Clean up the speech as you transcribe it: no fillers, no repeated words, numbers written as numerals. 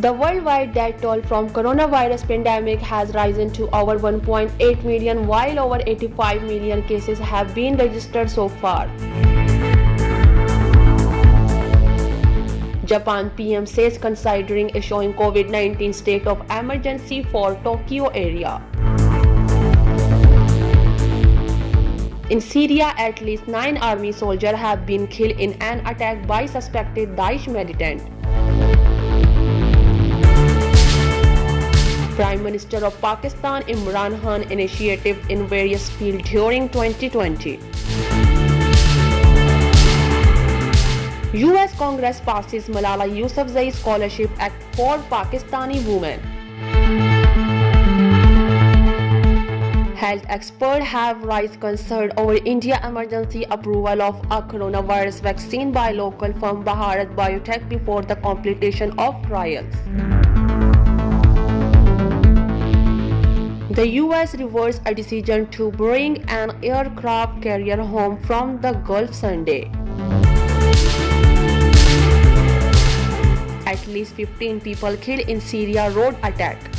The worldwide death toll from coronavirus pandemic has risen to over 1.8 million, while over 85 million cases have been registered so far. Japan PM says considering issuing COVID-19 state of emergency for Tokyo area. In Syria, at least 9 army soldiers have been killed in an attack by suspected Daesh militant. Prime Minister of Pakistan Imran initiative in various fields during 2020. US Congress passes Malala Yousafzai Scholarship Act for Pakistani women. Health experts have raised concern over India emergency approval of a coronavirus vaccine by local firm Bharat Biotech before the completion of trials. The US reversed a decision to bring an aircraft carrier home from the Gulf Sunday. At least 15 people killed in Syria road attack.